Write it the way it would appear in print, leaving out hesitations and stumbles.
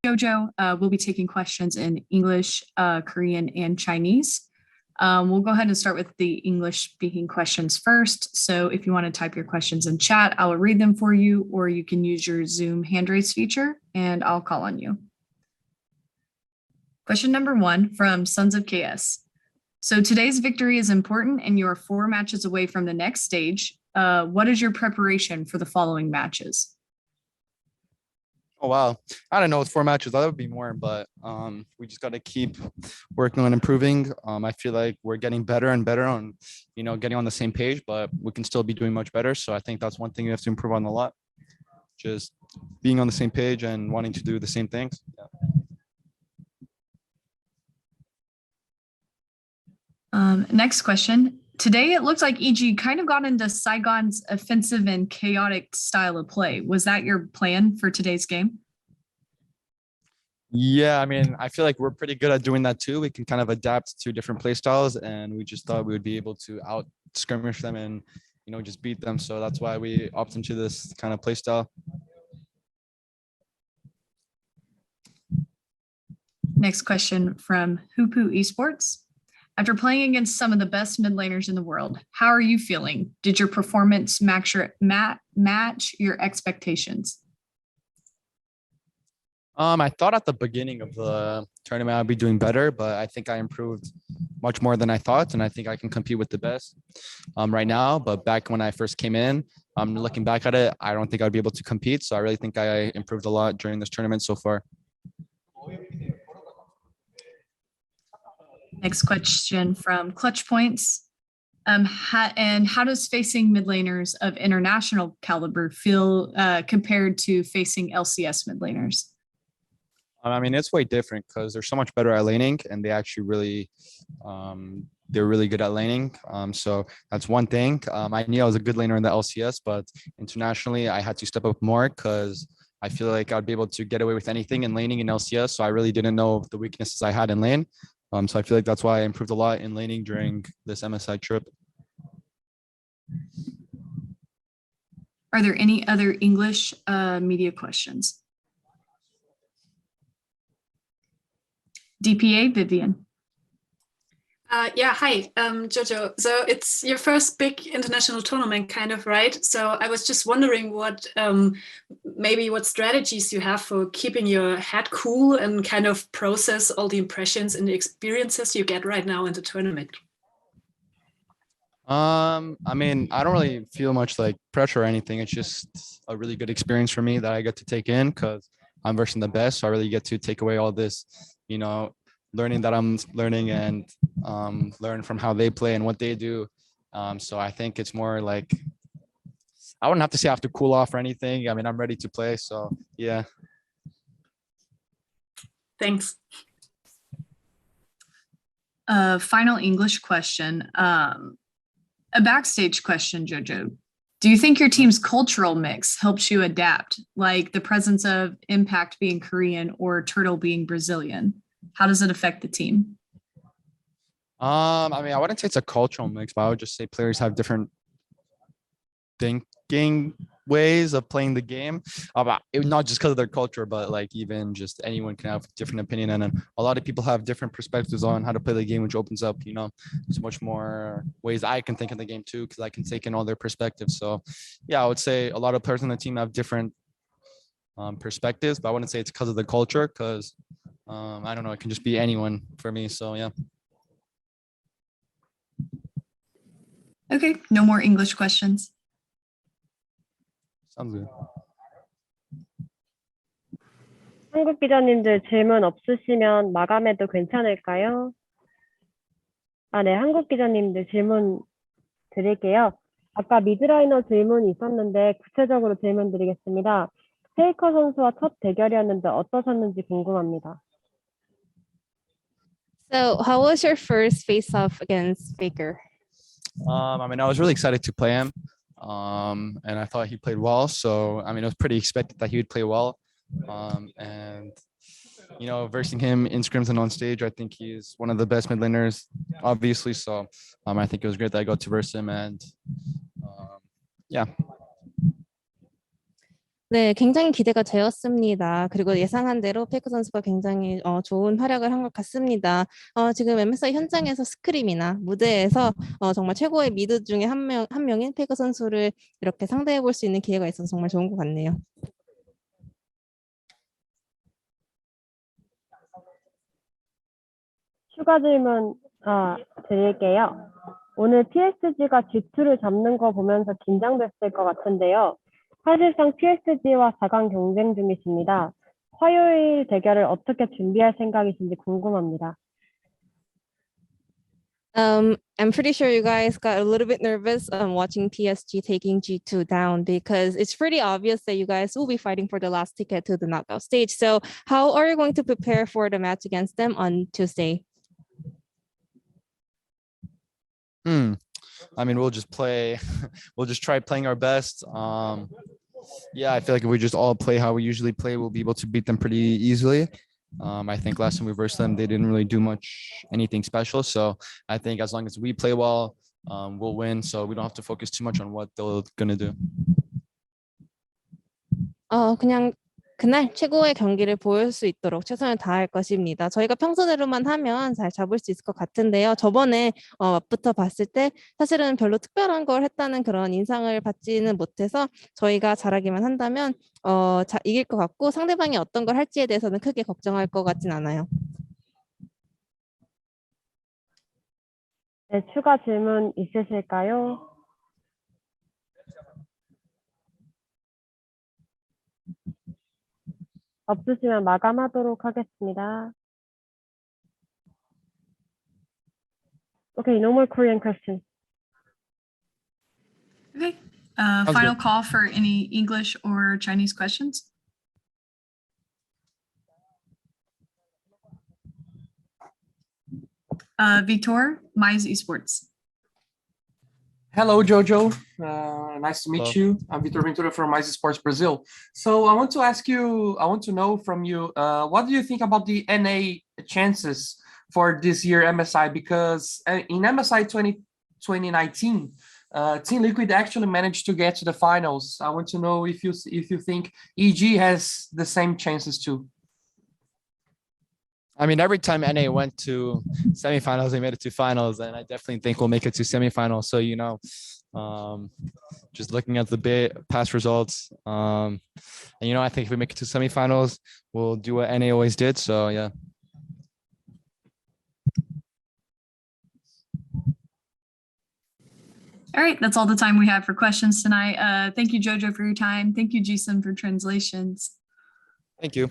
Jojo. We'll be taking questions in English, Korean, and Chinese. We'll go ahead and start with the English speaking questions first. So if you want to type your questions in chat, I will read them for you, or you can use your Zoom hand raise feature and I'll call on you. Question number 1 from Sons of KS. So today's victory is important and you are 4 matches away from the next stage. What is your preparation for the following matches? Oh, wow. I don't know, with 4 matches, that would be more, but we just got to keep working on improving. I feel like we're getting better and better on, getting on the same page, but we can still be doing much better. So I think that's one thing we have to improve on a lot. Just being on the same page and wanting to do the same things. Yeah. Next question. Today, it looked like EG kind of got into Saigon's offensive and chaotic style of play. Was that your plan for today's game? Yeah, I mean, I feel like we're pretty good at doing that too. We can kind of adapt to different play styles, and we just thought we would be able to out skirmish them and, just beat them. So that's why we opt into this kind of play style. Next question from Hupu Esports. After playing against some of the best mid laners in the world, how are you feeling? Did your performance match your expectations? I thought at the beginning of the tournament I'd be doing better, but I think I improved much more than I thought, and I think I can compete with the best right now. But back when I first came in, looking back at it, I don't think I'd be able to compete. So I really think I improved a lot during this tournament so far. Next question from Clutch Points. How does facing mid laners of international caliber feel compared to facing LCS mid laners? I mean, it's way different because they're so much better at laning, and they actually they're really good at laning. So that's one thing. I knew I was a good laner in the LCS, but internationally I had to step up more because I feel like I'd be able to get away with anything in laning in LCS. So I really didn't know the weaknesses I had in lane. So I feel like that's why I improved a lot in laning during this MSI trip. Are there any other English media questions? DPA, Vivian. Yeah, hi, Jojo. So it's your first big international tournament, kind of, right? So I was just wondering what strategies you have for keeping your head cool and kind of process all the impressions and the experiences you get right now in the tournament. I mean, I don't really feel much like pressure or anything. It's just a really good experience for me that I get to take in because I'm versing the best. So I really get to take away all this, learning that I'm learning and learn from how they play and what they do. So I think it's more like, I wouldn't have to say I have to cool off or anything. I mean, I'm ready to play. So yeah. Thanks. Final English question. A backstage question, Jojo. Do you think your team's cultural mix helps you adapt, like the presence of Impact being Korean or Turtle being Brazilian? How does it affect the team? I mean, I wouldn't say it's a cultural mix, but I would just say players have different thinking ways of playing the game. Not just because of their culture, but like even just anyone can have a different opinion. And a lot of people have different perspectives on how to play the game, which opens up, so much more ways I can think of the game too, because I can take in all their perspectives. So yeah, I would say a lot of players on the team have different perspectives, but I wouldn't say it's because of the culture, because I don't know, it can just be anyone for me. So yeah. Okay, no more English questions. Sounds good. 한국 기자님들 질문 없으시면 마감해도 괜찮을까요? 네, 한국 기자님들 질문 드릴게요. 아까 미드라이너 질문이 있었는데 구체적으로 질문 드리겠습니다. 페이커 선수와 첫 대결이었는데 어떠셨는지 궁금합니다. So how was your first face-off against Faker? I mean, I was really excited to play him. And I thought he played well. So, I mean, it was pretty expected that he would play well. And, versing him in scrims and on stage, I think he's one of the best mid laners, obviously. So, I think it was great that I got to verse him. And, yeah. 네, 굉장히 기대가 되었습니다. 그리고 예상한 대로 페이커 선수가 굉장히 좋은 활약을 한 것 같습니다. 지금 MSI 현장에서 스크림이나 무대에서 정말 최고의 미드 중에 한 명인 페이커 선수를 이렇게 상대해 볼 수 있는 기회가 있어서 정말 좋은 것 같네요. 추가 질문 드릴게요. 오늘 PSG가 G2를 잡는 거 보면서 긴장됐을 것 같은데요. 사실상 PSG와 4강 경쟁 중이십니다. 화요일 대결을 어떻게 준비할 생각이신지 궁금합니다. I'm pretty sure you guys got a little bit nervous watching PSG taking G2 down because it's pretty obvious that you guys will be fighting for the last ticket to the knockout stage. So how are you going to prepare for the match against them on Tuesday? I mean, we'll just play. We'll just try playing our best. Yeah, I feel like if we just all play how we usually play, we'll be able to beat them pretty easily. I think last time we versed them, they didn't really do anything special. So I think as long as we play well, we'll win. So we don't have to focus too much on what they're gonna do. 그냥 그날 최고의 경기를 보일 수 있도록 최선을 다할 것입니다. 저희가 평소대로만 하면 잘 잡을 수 있을 것 같은데요. 저번에 맞부터 봤을 때 사실은 별로 특별한 걸 했다는 그런 인상을 받지는 못해서 저희가 잘하기만 한다면 이길 것 같고 상대방이 어떤 걸 할지에 대해서는 크게 걱정할 것 같진 않아요. 네, 추가 질문 있으실까요? 없으시면 마감하도록 하겠습니다. Okay, no more Korean questions. Okay. Sounds Final good. call for any English or Chinese questions. Vitor, Mize Esports. Hello, Jojo. Nice to meet Hello. you. I'm Vitor Ventura from Mice Sports Brazil. So I want to know from you, what do you think about the NA chances for this year MSI? Because in MSI 2019, Team Liquid actually managed to get to the finals. I want to know if you think EG has the same chances too. I mean, every time NA went to semifinals, they made it to finals, and I definitely think we'll make it to semifinals. So, just looking at the past results, and I think if we make it to semifinals, we'll do what NA always did. So, yeah. All right, that's all the time we have for questions tonight. Thank you, Jojo, for your time. Thank you, Jason, for translations. Thank you.